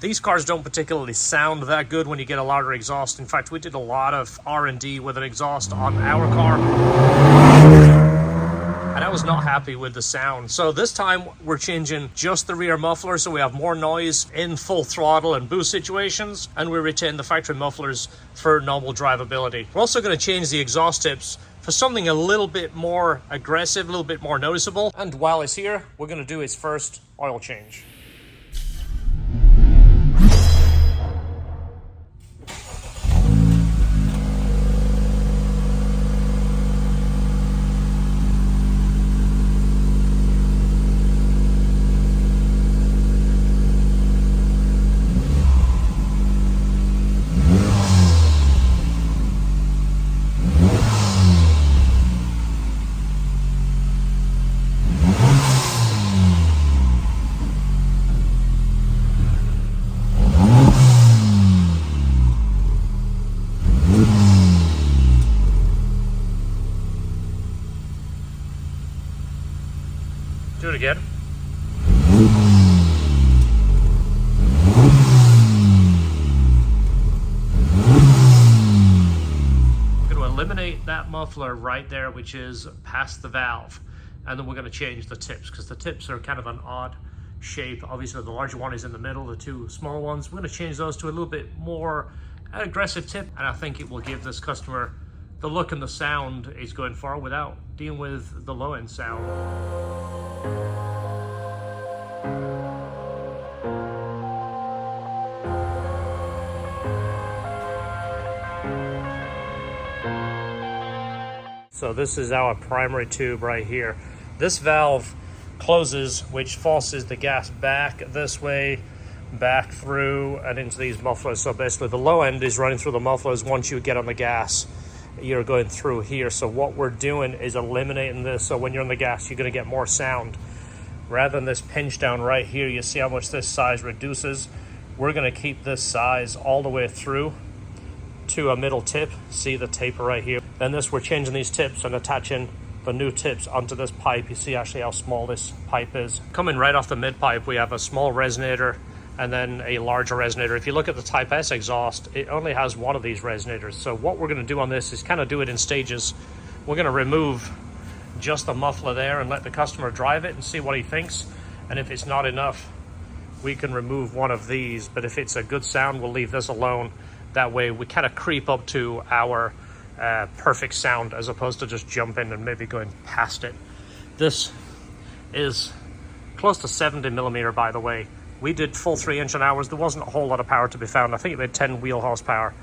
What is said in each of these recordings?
These cars don't particularly sound that good when you get a louder exhaust. In fact, we did a lot of R&D with an exhaust on our car, and I was not happy with the sound. So this time we're changing just the rear muffler so we have more noise in full throttle and boost situations, and we retain the factory mufflers for normal drivability. We're also going to change the exhaust tips for something a little bit more aggressive, a little bit more noticeable. And while it's here, we're going to do its first oil change. Do it again. I'm going to eliminate that muffler right there, which is past the valve. And then we're going to change the tips, because the tips are kind of an odd shape. Obviously, the larger one is in the middle, the two smaller ones. We're going to change those to a little bit more aggressive tip, and I think it will give this customer the look and the sound he's going for without dealing with the low end sound. So this is our primary tube right here. This valve closes, which forces the gas back this way, back through and into these mufflers. So basically the low end is running through the mufflers. Once you get on the gas, you're going through here. So what we're doing is eliminating this, so when you're on the gas, you're going to get more sound. Rather than this pinch down right here, you see how much this size reduces. We're going to keep this size all the way through to a middle tip. See the taper right here. Then this, we're changing these tips and attaching the new tips onto this pipe. You see actually how small this pipe is. Coming right off the mid pipe, we have a small resonator and then a larger resonator. If you look at the Type S exhaust, it only has one of these resonators. So what we're going to do on this is kind of do it in stages. We're going to remove just the muffler there and let the customer drive it and see what he thinks. And if it's not enough, we can remove one of these. But if it's a good sound, we'll leave this alone. That way we kind of creep up to our perfect sound, as opposed to just jumping and maybe going past it. This is close to 70 millimeter, by the way. We did full 3-inch on ours. There wasn't a whole lot of power to be found. I think it made 10 wheel horsepower.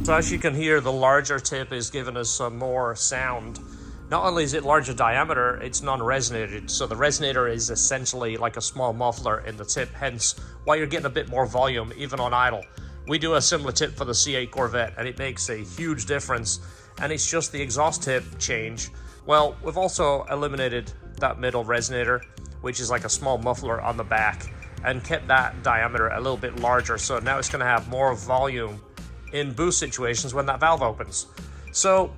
So as you can hear, the larger tip is giving us some more sound. Not only is it larger diameter, it's non-resonated. So the resonator is essentially like a small muffler in the tip, hence why you're getting a bit more volume even on idle. We do a similar tip for the C8 Corvette and it makes a huge difference. And it's just the exhaust tip change. Well, we've also eliminated that middle resonator, which is like a small muffler on the back, and kept that diameter a little bit larger. So now it's going to have more volume in boost situations when that valve opens. So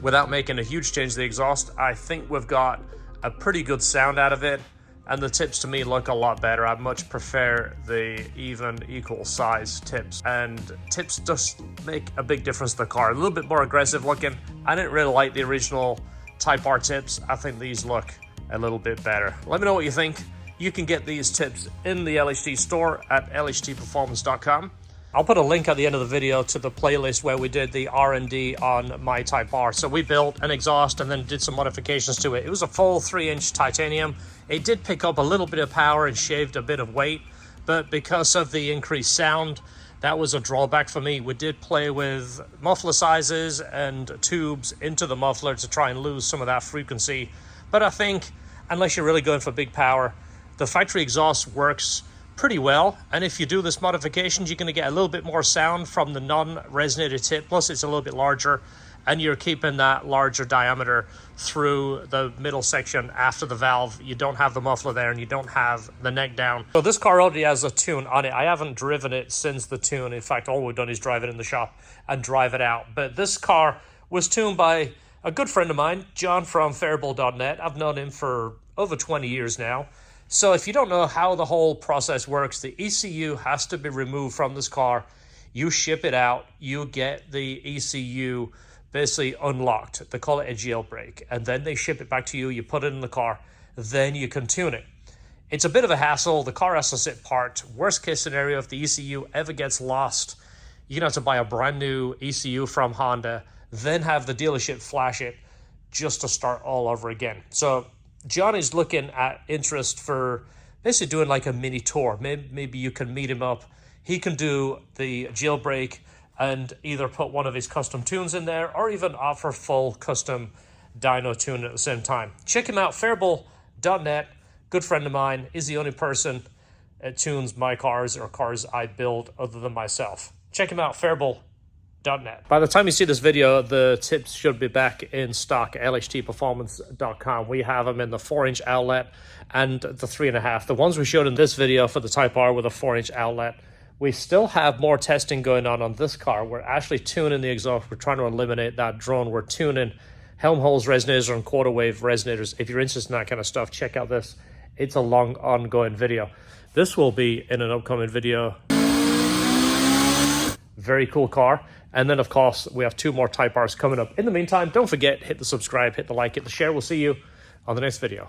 without making a huge change to the exhaust, I think we've got a pretty good sound out of it. And the tips to me look a lot better. I much prefer the even equal size tips. And tips just make a big difference to the car. A little bit more aggressive looking. I didn't really like the original Type R tips. I think these look a little bit better. Let me know what you think. You can get these tips in the LHD store at lhtperformance.com. I'll put a link at the end of the video to the playlist where we did the R&D on my Type R. So we built an exhaust and then did some modifications to it. It was a full 3-inch titanium. It did pick up a little bit of power and shaved a bit of weight, but because of the increased sound, that was a drawback for me. We did play with muffler sizes and tubes into the muffler to try and lose some of that frequency. But I think, unless you're really going for big power, the factory exhaust works pretty well. And if you do this modification, you're going to get a little bit more sound from the non-resonated tip. Plus, it's a little bit larger, and you're keeping that larger diameter through the middle section after the valve. You don't have the muffler there, and you don't have the neck down. So this car already has a tune on it. I haven't driven it since the tune. In fact, all we've done is drive it in the shop and drive it out. But this car was tuned by a good friend of mine, John from Faribault.net. I've known him for over 20 years now. So if you don't know how the whole process works, the ECU has to be removed from this car. You ship it out, you get the ECU basically unlocked. They call it a jailbreak. And then they ship it back to you, you put it in the car, then you can tune it. It's a bit of a hassle. The car has to sit parked. Worst case scenario, if the ECU ever gets lost, you're gonna have to buy a brand new ECU from Honda, then have the dealership flash it just to start all over again. So John is looking at interest for basically doing like a mini tour. Maybe you can meet him up. He can do the jailbreak and either put one of his custom tunes in there or even offer full custom dyno tune at the same time. Check him out, Faribault.net. Good friend of mine. Is the only person that tunes my cars or cars I build other than myself. Check him out, Faribault.net. By the time you see this video, the tips should be back in stock at lhtperformance.com. We have them in the 4-inch outlet and the 3.5. The ones we showed in this video for the Type R with a 4-inch outlet. We still have more testing going on this car. We're actually tuning the exhaust. We're trying to eliminate that drone. We're tuning Helmholtz resonators and quarter wave resonators. If you're interested in that kind of stuff, check out this. It's a long ongoing video. This will be in an upcoming video. Very cool car. And then, of course, we have 2 more Type Rs coming up. In the meantime, don't forget, hit the subscribe, hit the like, hit the share. We'll see you on the next video.